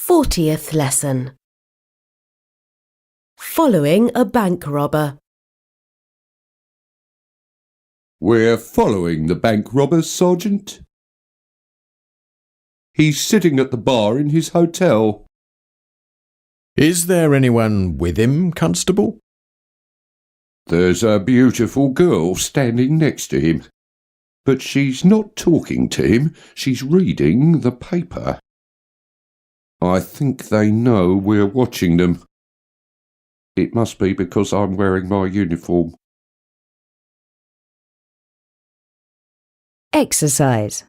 40th lesson. Following a bank robber. We're following the bank robber, Sergeant. He's sitting at the bar in his hotel. Is there anyone with him, Constable? There's a beautiful girl standing next to him. But she's not talking to him, she's reading the paper. I think they know we're watching them. It must be because I'm wearing my uniform. Exercise.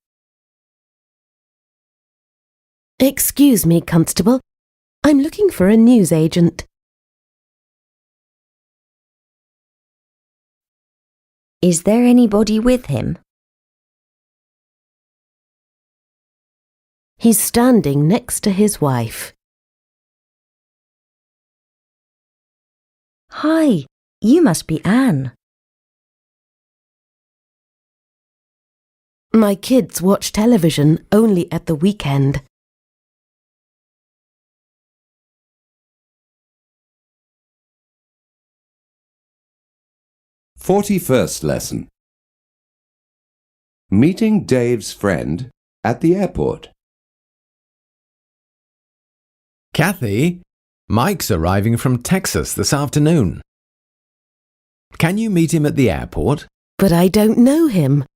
Excuse me, Constable. I'm looking for a newsagent. Is there anybody with him? He's standing next to his wife. Hi, you must be Anne. My kids watch television only at the weekend. "41st lesson. Meeting Dave's friend at the airport. Kathy, Mike's arriving from Texas this afternoon. Can you meet him at the airport? But I don't know him.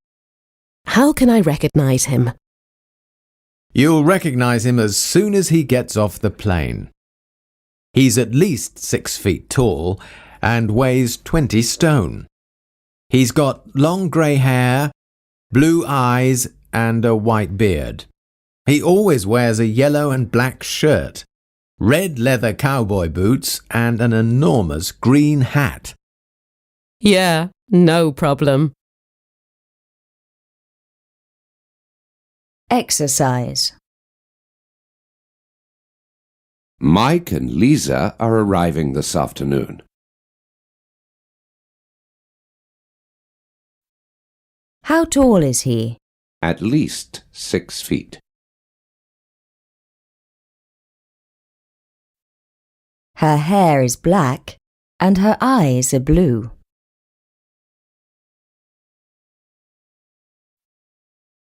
How can I recognize him? You'll recognize him as soon as he gets off the plane. He's at least 6 feet tall and weighs 20 stone. He's got long grey hair, blue eyes and a white beard. He always wears a yellow and black shirt, red leather cowboy boots and an enormous green hat. Yeah, no problem. Exercise. Mike and Lisa are arriving this afternoon. How tall is he? At least 6 feet. Her hair is black and her eyes are blue.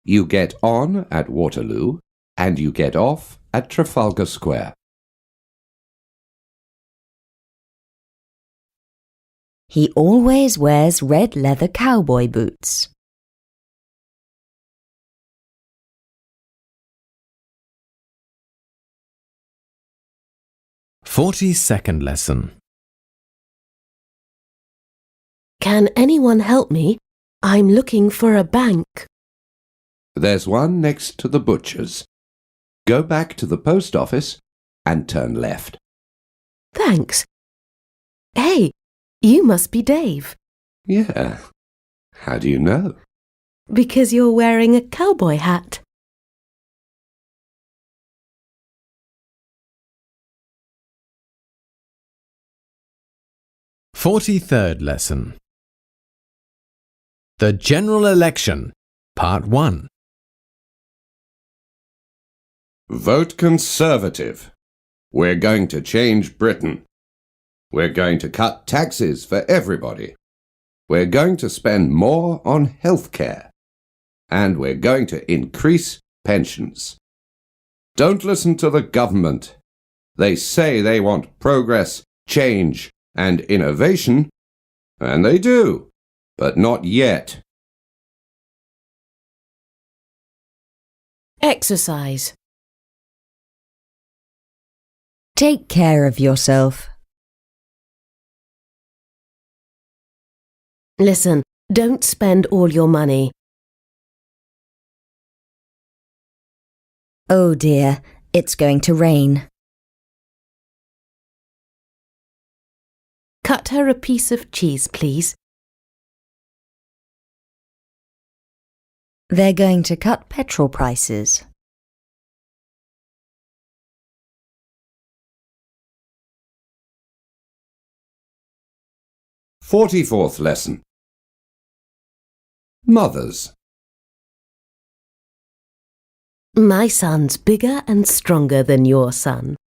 You get on at Waterloo and you get off at Trafalgar Square. He always wears red leather cowboy boots. "42nd lesson. Can anyone help me? I'm looking for a bank. There's one next to the butcher's. Go back to the post office and turn left. Thanks. Hey, you must be Dave. Yeah. How do you know? Because you're wearing a cowboy hat. "43rd lesson. The General Election, Part 1. Vote Conservative. We're going to change Britain. We're going to cut taxes for everybody. We're going to spend more on healthcare. And we're going to increase pensions. Don't listen to the government. They say they want progress, change, and innovation, and they do, but not yet. Exercise. Take care of yourself. Listen, don't spend all your money. Oh dear, it's going to rain. Cut her a piece of cheese, please. They're going to cut petrol prices. "44th lesson. Mothers. My son's bigger and stronger than your son,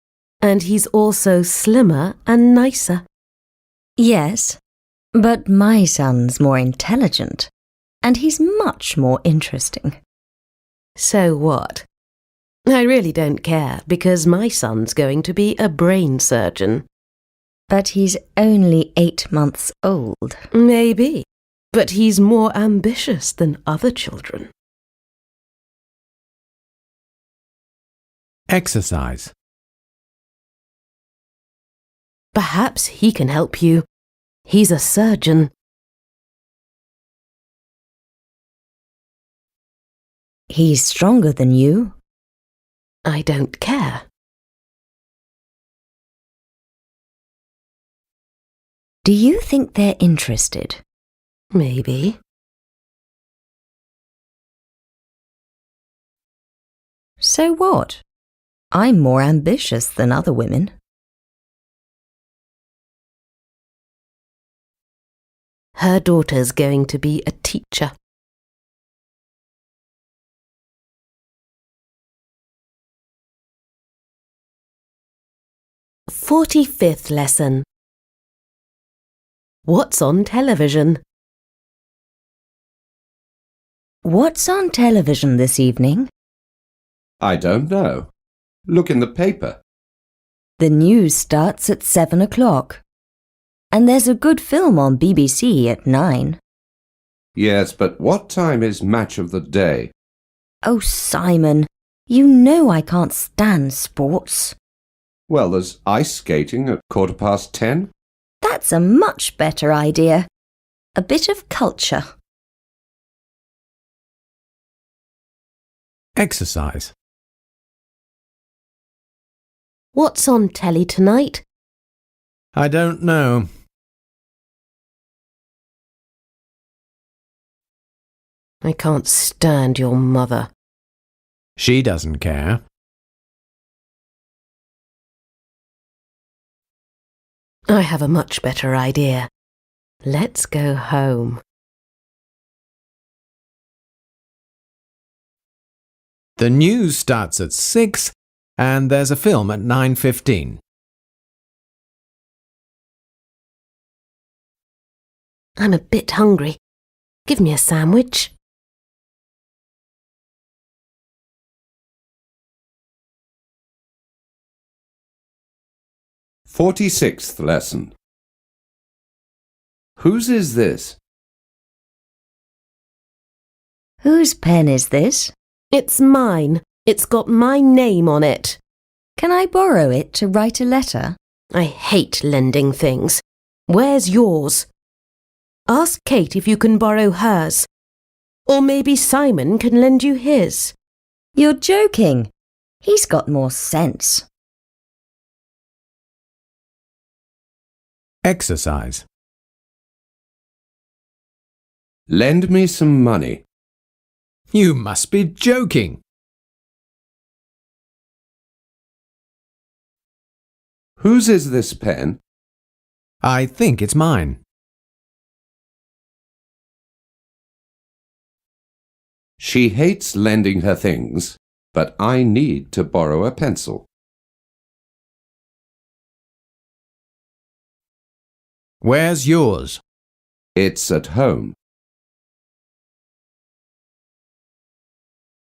and he's also slimmer and nicer. Yes, but my son's more intelligent, and he's much more interesting. So what? I really don't care, because my son's going to be a brain surgeon. But he's only 8 months old. Maybe, but he's more ambitious than other children. Exercise. Perhaps he can help you. He's a surgeon. He's stronger than you. I don't care. Do you think they're interested? Maybe. So what? I'm more ambitious than other women. Her daughter's going to be a teacher. "45th lesson. What's on television?" What's on television this evening? I don't know. Look in the paper. The news starts at 7 o'clock. And there's a good film on BBC at 9. Yes, but what time is match of the day? Oh, Simon, you know I can't stand sports. Well, there's ice skating at 10:15. That's a much better idea. A bit of culture. Exercise. What's on telly tonight? I don't know. I can't stand your mother. She doesn't care. I have a much better idea. Let's go home. The news starts at 6 and there's a film at 9:15. I'm a bit hungry. Give me a sandwich. "46th lesson. Whose is this? Whose pen is this? It's mine. It's got my name on it. Can I borrow it to write a letter? I hate lending things. Where's yours? Ask Kate if you can borrow hers. Or maybe Simon can lend you his. You're joking. He's got more sense. Exercise. Lend me some money. You must be joking. Whose is this pen? I think it's mine. She hates lending her things, but I need to borrow a pencil. Where's yours? It's at home.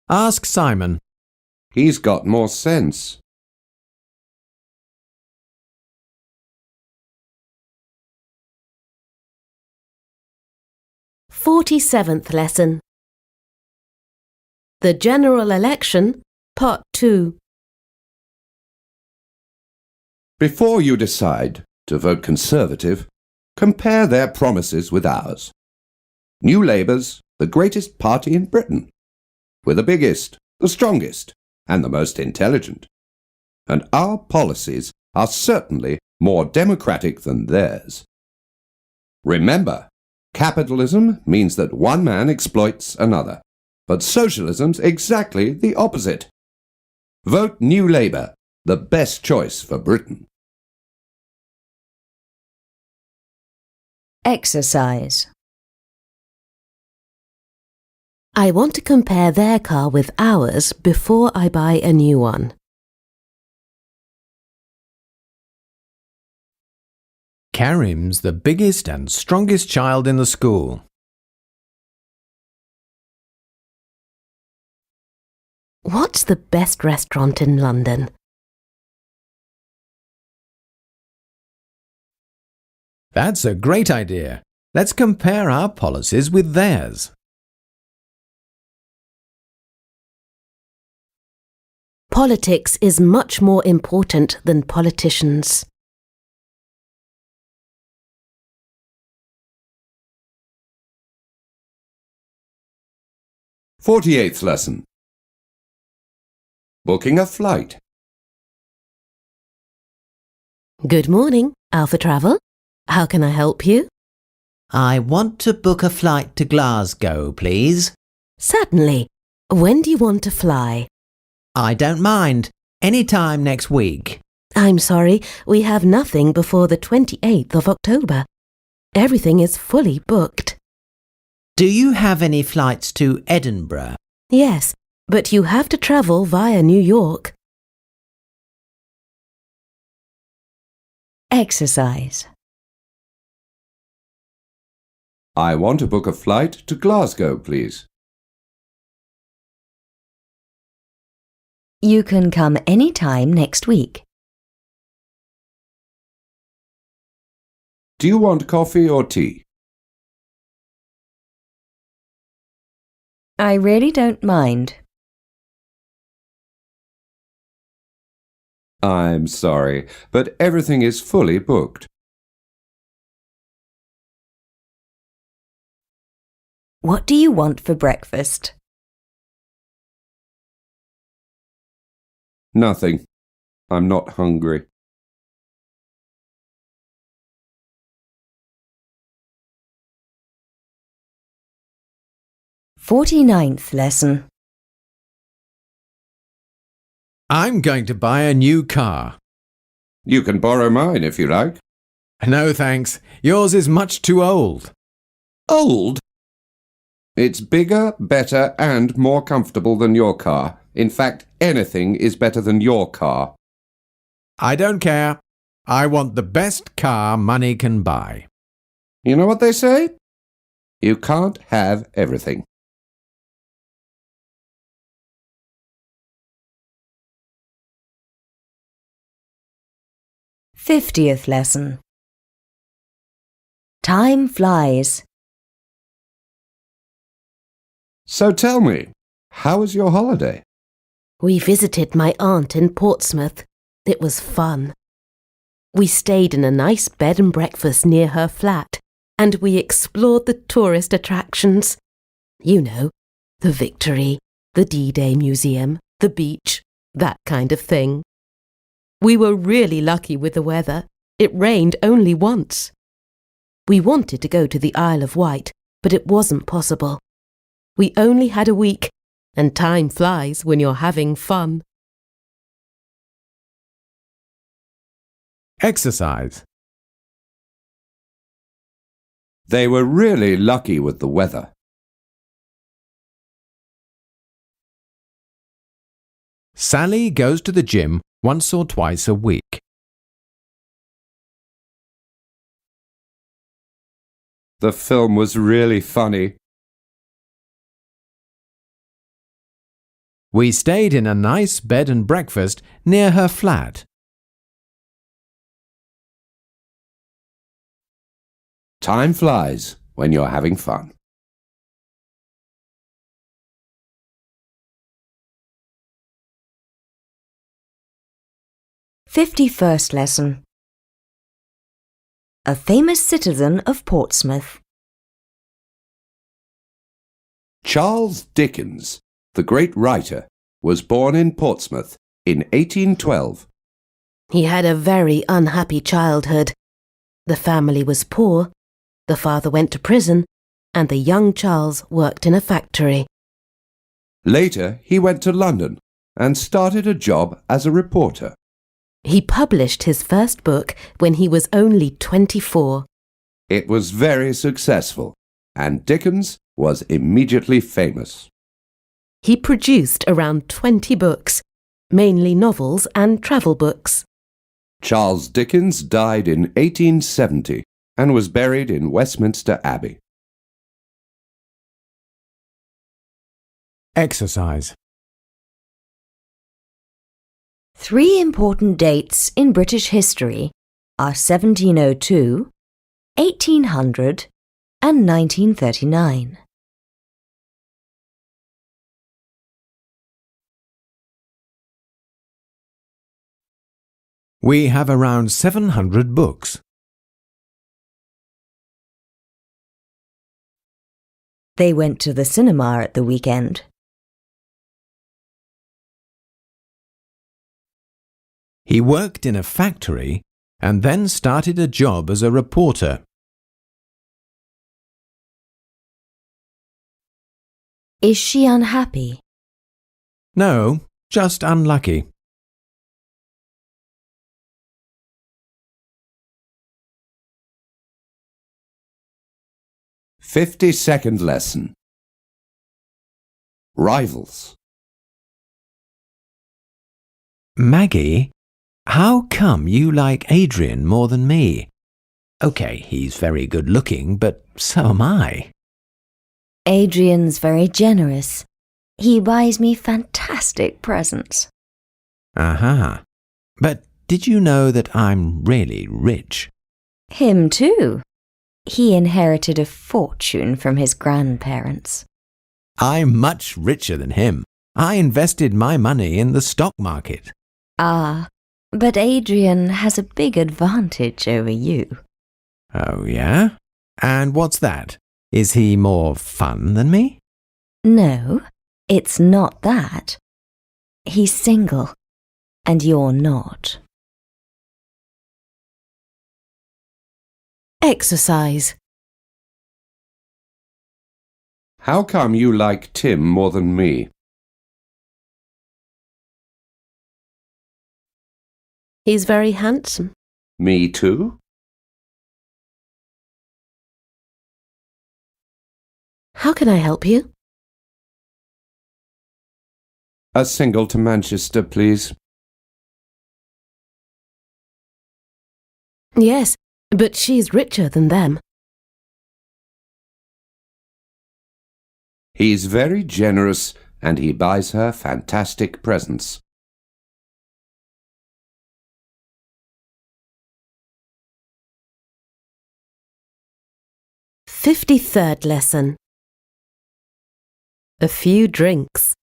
Ask Simon. He's got more sense. "47th lesson. The General Election, Part 2. Before you decide to vote Conservative, compare their promises with ours. New Labour's the greatest party in Britain. We're the biggest, the strongest, and the most intelligent. And our policies are certainly more democratic than theirs. Remember, capitalism means that one man exploits another, but socialism's exactly the opposite. Vote New Labour, the best choice for Britain. Exercise. I want to compare their car with ours before I buy a new one. Karim's the biggest and strongest child in the school. What's the best restaurant in London? That's a great idea. Let's compare our policies with theirs. Politics is much more important than politicians. "48th lesson. Booking a flight. Good morning, Alpha Travel. How can I help you? I want to book a flight to Glasgow, please. Certainly. When do you want to fly? I don't mind. Any time next week. I'm sorry, we have nothing before the 28th of October. Everything is fully booked. Do you have any flights to Edinburgh? Yes, but you have to travel via New York. Exercise. I want to book a flight to Glasgow, please. You can come any time next week. Do you want coffee or tea? I really don't mind. I'm sorry, but everything is fully booked. What do you want for breakfast? Nothing. I'm not hungry. 49th lesson. I'm going to buy a new car. You can borrow mine if you like. No thanks. Yours is much too old. Old? It's bigger, better and more comfortable than your car. In fact, anything is better than your car. I don't care. I want the best car money can buy. You know what they say? You can't have everything. Fiftieth lesson. Time flies. So tell me, how was your holiday? We visited my aunt in Portsmouth. It was fun. We stayed in a nice bed and breakfast near her flat, and we explored the tourist attractions. You know, the Victory, the D-Day Museum, the beach, that kind of thing. We were really lucky with the weather. It rained only once. We wanted to go to the Isle of Wight, but it wasn't possible. We only had a week, and time flies when you're having fun. Exercise. They were really lucky with the weather. Sally goes to the gym once or twice a week. The film was really funny. We stayed in a nice bed and breakfast near her flat. Time flies when you're having fun. 51st lesson. A famous citizen of Portsmouth. Charles Dickens, the great writer, was born in Portsmouth in 1812. He had a very unhappy childhood. The family was poor, the father went to prison, and the young Charles worked in a factory. Later, he went to London and started a job as a reporter. He published his first book when he was only 24. It was very successful, and Dickens was immediately famous. He produced around 20 books, mainly novels and travel books. Charles Dickens died in 1870 and was buried in Westminster Abbey. Exercise. 3 important dates in British history are 1702, 1800 and 1939. We have around 700 books. They went to the cinema at the weekend. He worked in a factory and then started a job as a reporter. Is she unhappy? No, just unlucky. "50-second lesson. Rivals. Maggie, how come you like Adrian more than me? Okay, he's very good looking, but so am I. Adrian's very generous. He buys me fantastic presents. Aha. But did you know that I'm really rich? Him too. He inherited a fortune from his grandparents. I'm much richer than him. I invested my money in the stock market. Ah, but Adrian has a big advantage over you. Oh, yeah? And what's that? Is he more fun than me? No, it's not that. He's single, and you're not. Exercise. How come you like Tim more than me? He's very handsome. Me too? How can I help you? A single to Manchester, please. Yes, but she's richer than them. He's very generous and he buys her fantastic presents. "53rd lesson. A few drinks.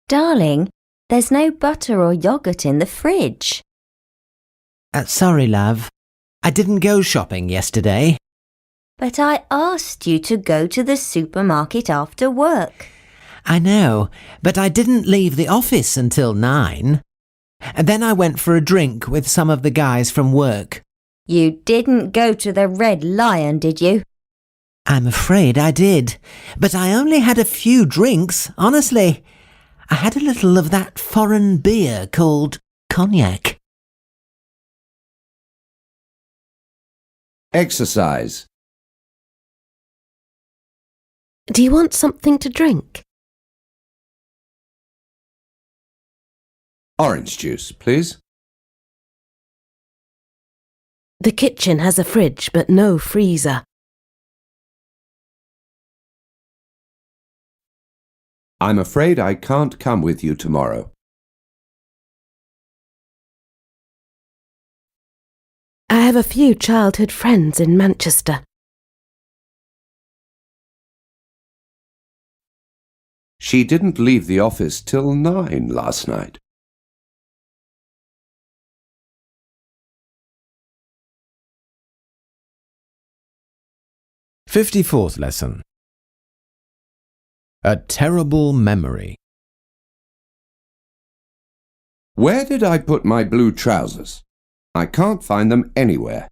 Darling, there's no butter or yogurt in the fridge. Sorry, love. I didn't go shopping yesterday. But I asked you to go to the supermarket after work. I know, but I didn't leave the office until 9. And then I went for a drink with some of the guys from work. You didn't go to the Red Lion, did you? I'm afraid I did, but I only had a few drinks, honestly. I had a little of that foreign beer called cognac. Exercise. Do you want something to drink? Orange juice, please. The kitchen has a fridge but no freezer. I'm afraid I can't come with you tomorrow. I have a few childhood friends in Manchester. She didn't leave the office till 9 last night. "54th lesson. A terrible memory. Where did I put my blue trousers? I can't find them anywhere.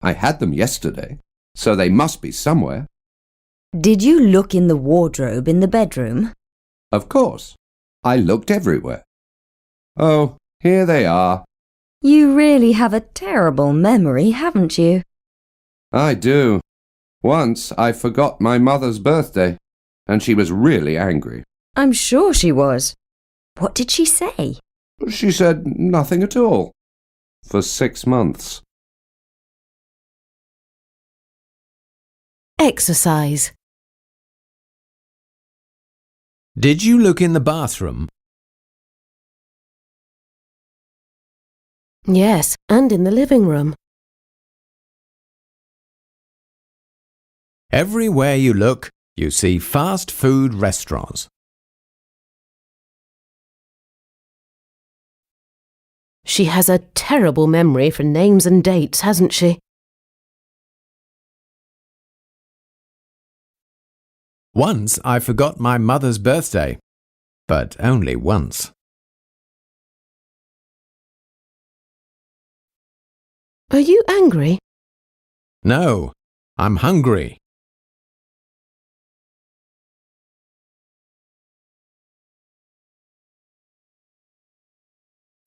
I had them yesterday, so they must be somewhere. Did you look in the wardrobe in the bedroom? Of course. I looked everywhere. Oh, here they are. You really have a terrible memory, haven't you? I do. Once I forgot my mother's birthday, and she was really angry. I'm sure she was. What did she say? She said nothing at all. For 6 months. Exercise. Did you look in the bathroom? Yes, and in the living room. Everywhere you look, you see fast food restaurants. She has a terrible memory for names and dates, hasn't she? Once I forgot my mother's birthday, but only once. Are you angry? No, I'm hungry.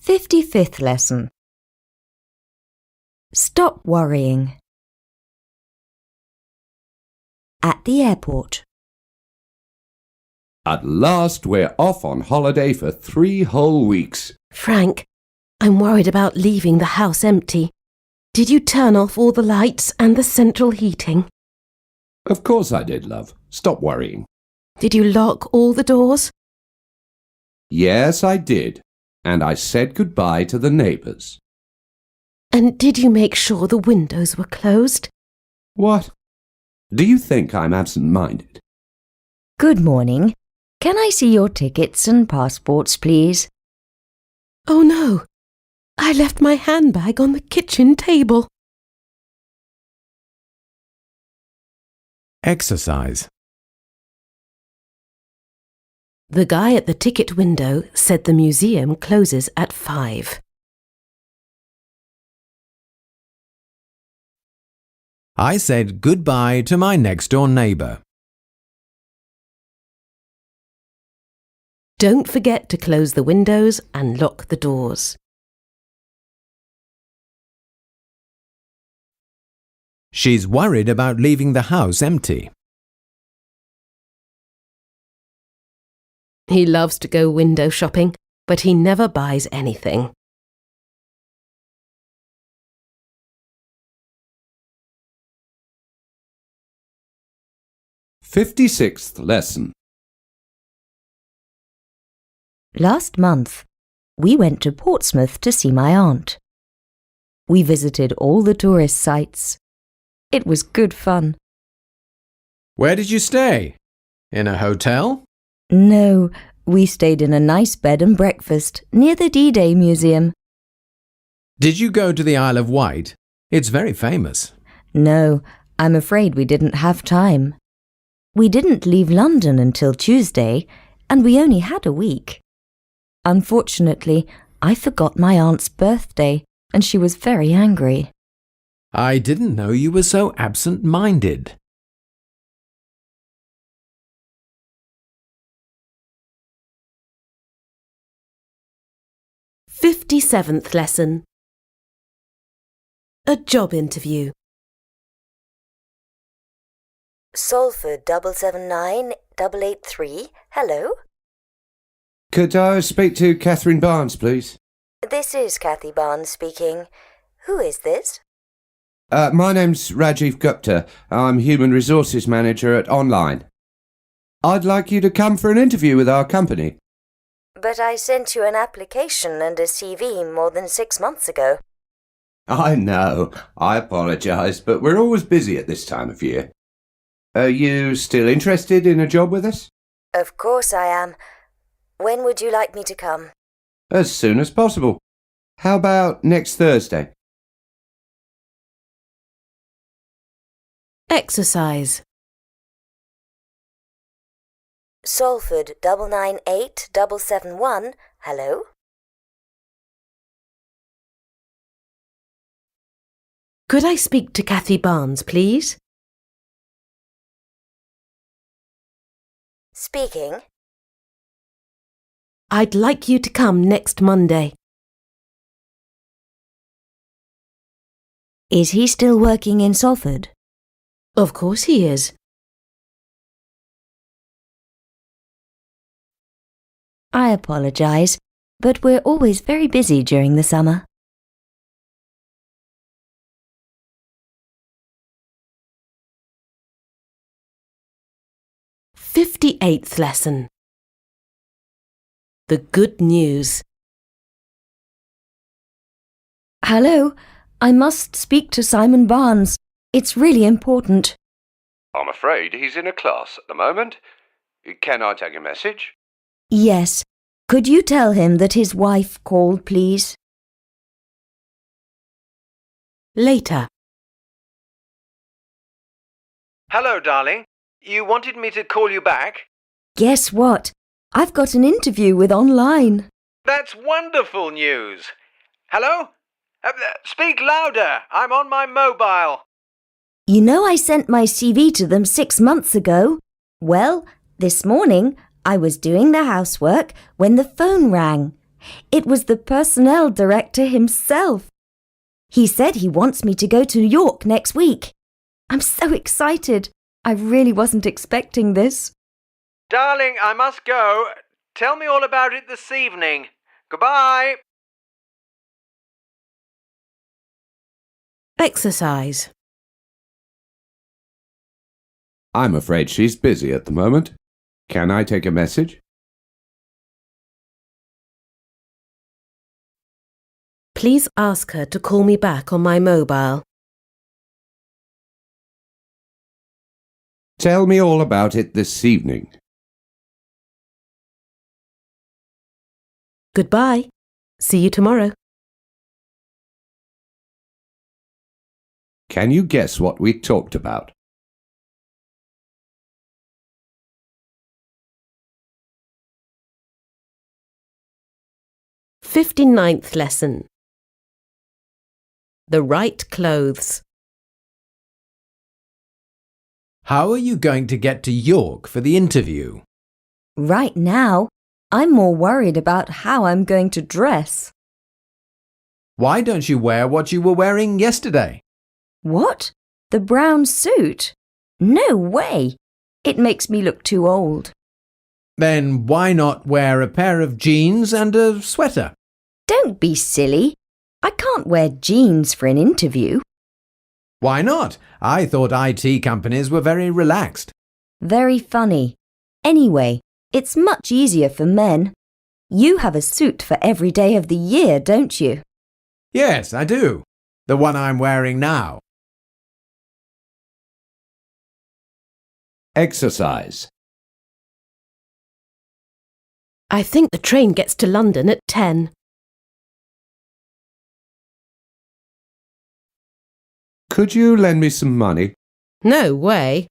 "55th lesson. Stop worrying. At the airport. At last we're off on holiday for 3 whole weeks. Frank, I'm worried about leaving the house empty. Did you turn off all the lights and the central heating? Of course I did, love. Stop worrying. Did you lock all the doors? Yes, I did. And I said goodbye to the neighbours. And did you make sure the windows were closed? What? Do you think I'm absent-minded? Good morning. Can I see your tickets and passports, please? Oh no, I left my handbag on the kitchen table. Exercise. The guy at the ticket window said the museum closes at 5. I said goodbye to my next-door neighbour. Don't forget to close the windows and lock the doors. She's worried about leaving the house empty. He loves to go window shopping, but he never buys anything. "56th lesson. Last month, we went to Portsmouth to see my aunt. We visited all the tourist sites. It was good fun. Where did you stay? In a hotel? No, we stayed in a nice bed and breakfast near the D-Day Museum. Did you go to the Isle of Wight? It's very famous. No, I'm afraid we didn't have time. We didn't leave London until Tuesday, and we only had a week. Unfortunately, I forgot my aunt's birthday, and she was very angry. I didn't know you were so absent-minded. "57th lesson. A job interview. Salford 779-883, hello? Could I speak to Catherine Barnes, please? This is Kathy Barnes speaking. Who is this? My name's Rajiv Gupta. I'm Human Resources Manager at Online. I'd like you to come for an interview with our company. But I sent you an application and a CV more than 6 months ago. I know. I apologise, but we're always busy at this time of year. Are you still interested in a job with us? Of course I am. When would you like me to come? As soon as possible. How about next Thursday? Exercise. Salford 998771, hello? Could I speak to Kathy Barnes, please? Speaking. I'd like you to come next Monday. Is he still working in Salford? Of course he is. I apologise, but we're always very busy during the summer. '58th lesson. The good news. Hello, I must speak to Simon Barnes. It's really important. I'm afraid he's in a class at the moment. Can I take a message? Yes. Could you tell him that his wife called, please? Later. Hello, darling. You wanted me to call you back? Guess what? I've got an interview with Online. That's wonderful news. Hello? Speak louder. I'm on my mobile. You know I sent my CV to them 6 months ago? Well, this morning I was doing the housework when the phone rang. It was the personnel director himself. He said he wants me to go to York next week. I'm so excited. I really wasn't expecting this. Darling, I must go. Tell me all about it this evening. Goodbye. Exercise. I'm afraid she's busy at the moment. Can I take a message? Please ask her to call me back on my mobile. Tell me all about it this evening. Goodbye. See you tomorrow. Can you guess what we talked about? '59th lesson. The right clothes. How are you going to get to York for the interview? Right now, I'm more worried about how I'm going to dress. Why don't you wear what you were wearing yesterday? What? The brown suit? No way! It makes me look too old. Then why not wear a pair of jeans and a sweater? Don't be silly. I can't wear jeans for an interview. Why not? I thought IT companies were very relaxed. Very funny. Anyway, it's much easier for men. You have a suit for every day of the year, don't you? Yes, I do. The one I'm wearing now. Exercise. I think the train gets to London at 10. Could you lend me some money? No way.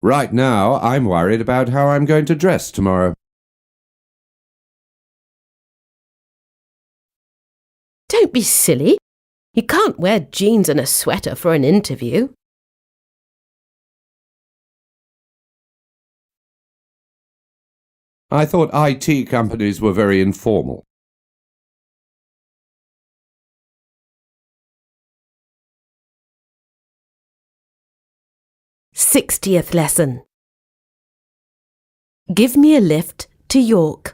Right now, I'm worried about how I'm going to dress tomorrow. Don't be silly. You can't wear jeans and a sweater for an interview. I thought IT companies were very informal. '60th lesson. Give me a lift to York.